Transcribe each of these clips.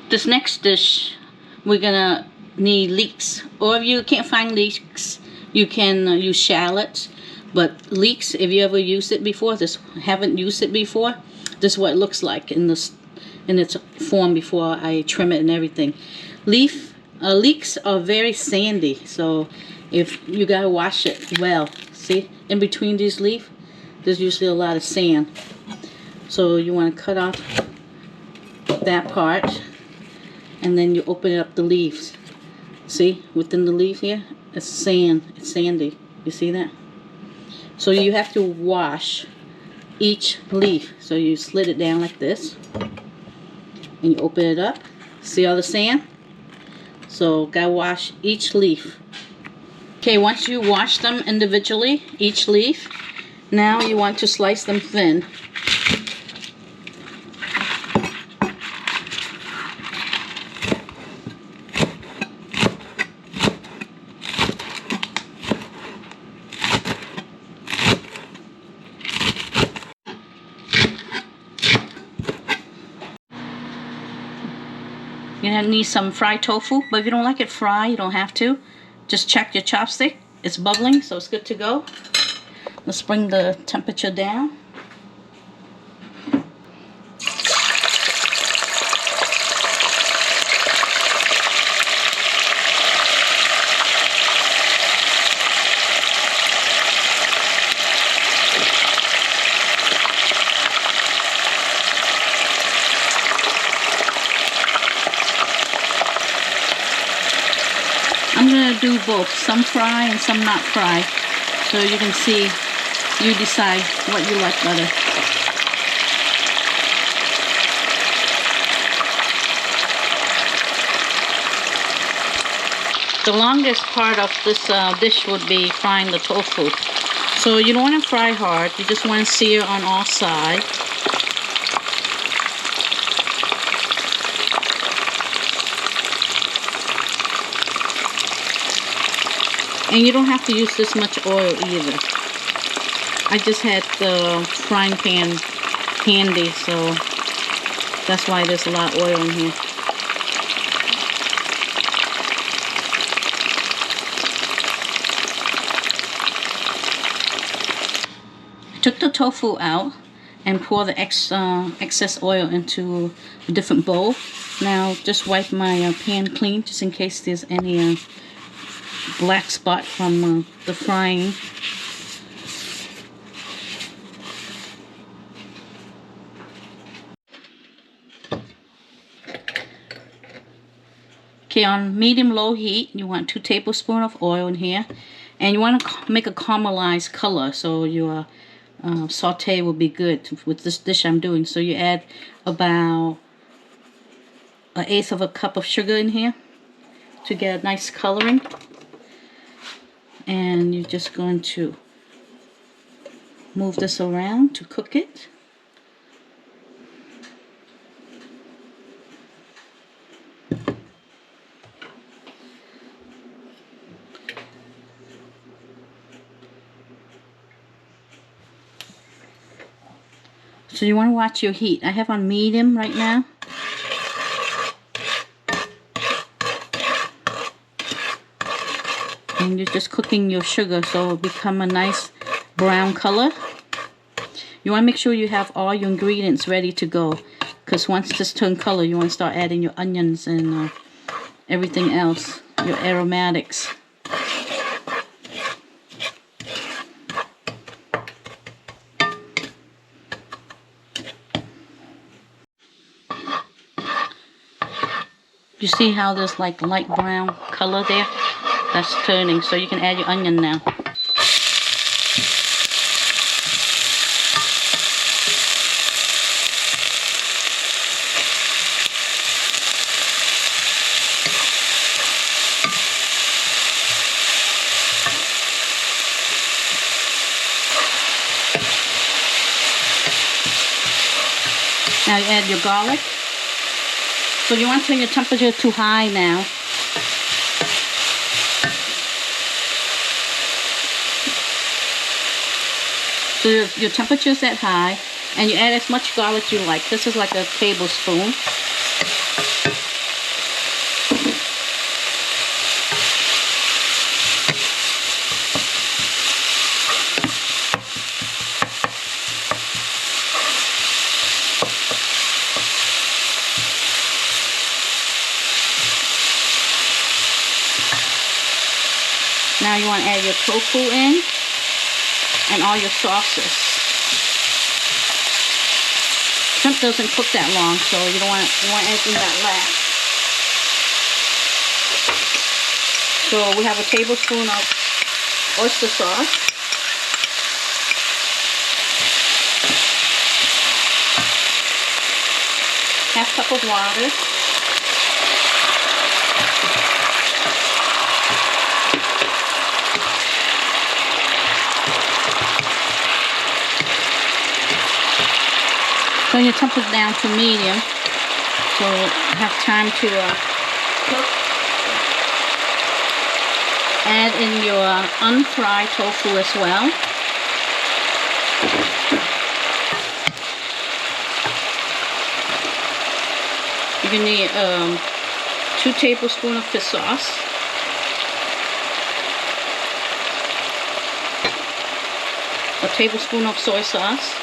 This next dish, we're gonna need leeks. Or if you can't find leeks, you can use shallots. But leeks, if you ever used it before, haven't used it before, this is what it looks like in its form before I trim it and everything. Leeks are very sandy, so if you gotta wash it well. See, in between these leaves, there's usually a lot of sand. So you want to cut off that part, and then you open up the leaves. See, within the leaf here, it's sand. It's sandy. You see that? So you have to wash each leaf. So you slit it down like this, and you open it up. See all the sand? So gotta wash each leaf. Okay, once you wash them individually, each leaf, now you want to slice them thin. You're gonna need some fried tofu, but if you don't like it fried, you don't have to. Just check your chopstick. It's bubbling, so it's good to go. Let's bring the temperature down. I'm going to do both, some fry and some not fry, so you can see, you decide what you like better. The longest part of this dish would be frying the tofu. So you don't want to fry hard, you just want to sear on all sides. And you don't have to use this much oil either. I just had the frying pan handy, so that's why there's a lot of oil in here. I took the tofu out and pour the excess oil into a different bowl. Now just wipe my pan clean just in case there's any black spot from the frying. Okay, on medium-low heat, you want 2 tablespoons of oil in here, and you want to make a caramelized color, so your saute will be good with this dish I'm doing. So you add about 1/8 of a cup of sugar in here to get a nice coloring. And you're just going to move this around to cook it. So you want to watch your heat. I have on medium right now. And you're just cooking your sugar so it'll become a nice brown color. You want to make sure you have all your ingredients ready to go, because once this turns color, you want to start adding your onions and everything else, your aromatics. You see how there's like light brown color there? That's turning, so you can add your onion now. Now you add your garlic. So you want to turn your temperature to high now. So your temperature is at high, and you add as much garlic you like. This is like a tablespoon. you want to add your tofu in and all your sauces. Shrimp doesn't cook that long, so you don't want anything that lasts. So we have a tablespoon of oyster sauce. Half cup of water. Turn your temperature down to medium, so you have time to cook. Add in your unfried tofu as well. You're going to need 2 tablespoons of fish sauce. A tablespoon of soy sauce.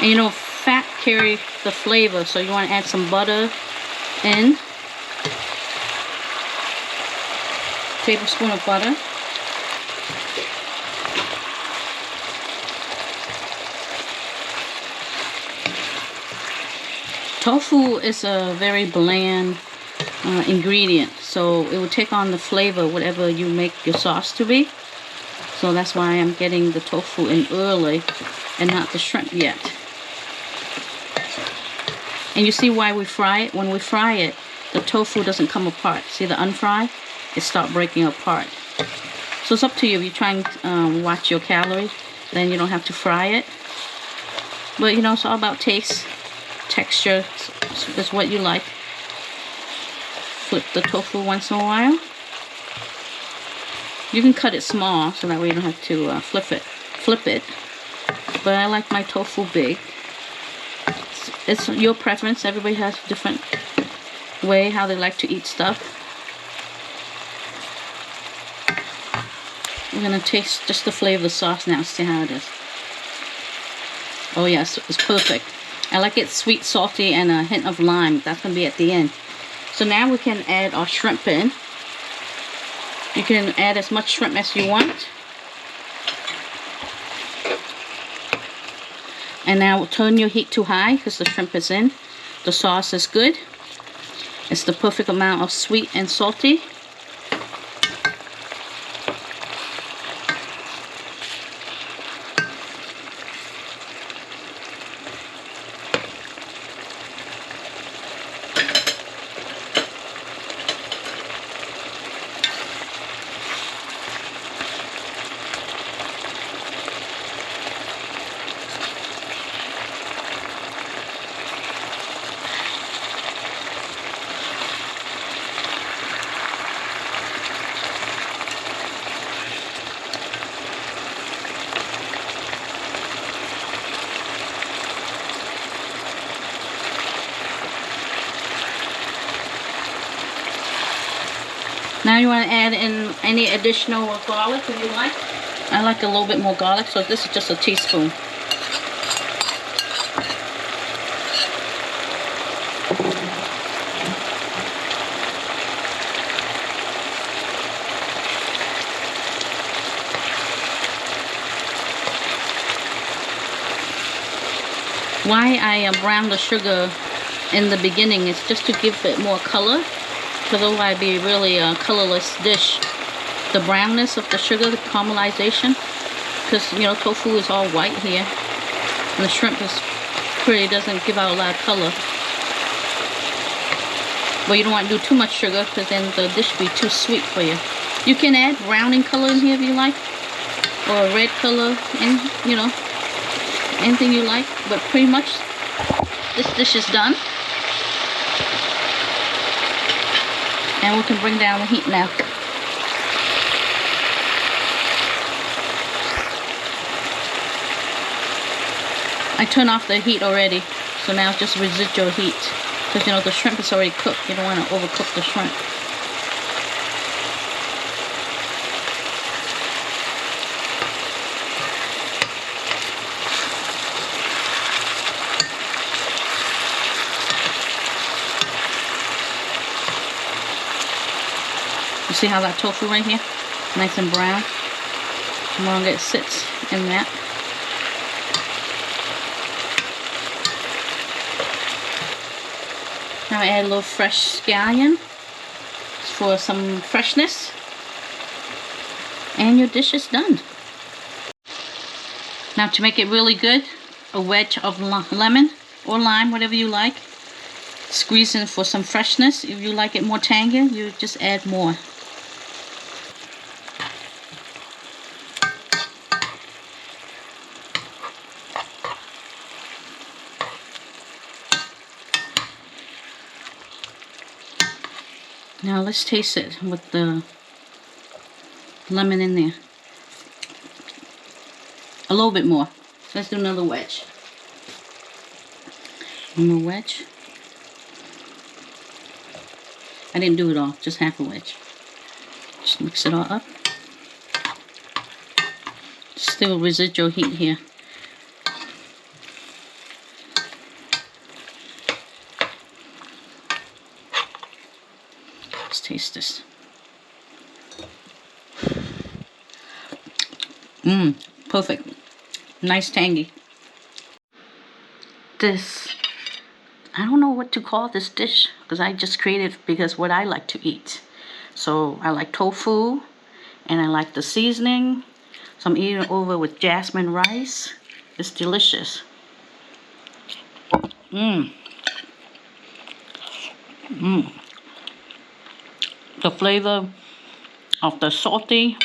And you know, fat carries the flavor, so you want to add some butter in. Tablespoon of butter. Tofu is a very bland ingredient, so it will take on the flavor whatever you make your sauce to be. So that's why I'm getting the tofu in early and not the shrimp yet. And you see why we fry it? When we fry it, the tofu doesn't come apart. See the unfried? It starts breaking apart. So it's up to you. If you're trying to watch your calories, then you don't have to fry it. But you know, it's all about taste, texture. It's what you like. Flip the tofu once in a while. You can cut it small, so that way you don't have to flip it. But I like my tofu big. It's your preference. Everybody has a different way how they like to eat stuff. I'm gonna taste just the flavor of the sauce now. See how it is. Oh yes, it's perfect. I like it sweet, salty, and a hint of lime. That's gonna be at the end. So now we can add our shrimp in. You can add as much shrimp as you want. And now turn your heat to high because the shrimp is in. The sauce is good. It's the perfect amount of sweet and salty. Now you want to add in any additional garlic if you like. I like a little bit more garlic, so this is just a teaspoon. Why I brown the sugar in the beginning is just to give it more color. Because otherwise it'd be really a colorless dish. The brownness of the sugar, the caramelization, because you know tofu is all white here, and the shrimp is pretty, doesn't give out a lot of color. But you don't want to do too much sugar because then the dish will be too sweet for you. You can add browning color in here if you like, or red color, and you know, anything you like. But pretty much this dish is done. And we can bring down the heat now. I turn off the heat already, so now it's just residual heat. Because you know the shrimp is already cooked. You don't want to overcook the shrimp. See how that tofu right here? Nice and brown. The longer it sits in that. Now I add a little fresh scallion for some freshness. And your dish is done. Now to make it really good, a wedge of lemon or lime, whatever you like. Squeeze in for some freshness. If you like it more tangy, you just add more. Now let's taste it with the lemon in there. A little bit more. Let's do another wedge. One more wedge. I didn't do it all, just half a wedge. Just mix it all up. Still residual heat here. Let's taste this. Perfect. Nice tangy. This, I don't know what to call this dish because I just created it because what I like to eat. So I like tofu and I like the seasoning. So I'm eating it over with jasmine rice. It's delicious. The flavor of the salty,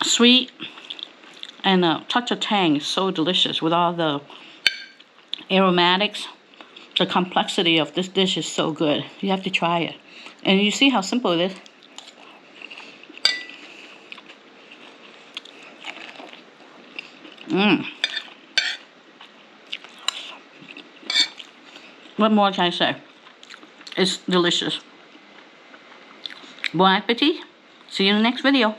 sweet, and a touch of tang is so delicious with all the aromatics. The complexity of this dish is so good. You have to try it. And you see how simple it is. What more can I say? It's delicious. Bon appetit. See you in the next video.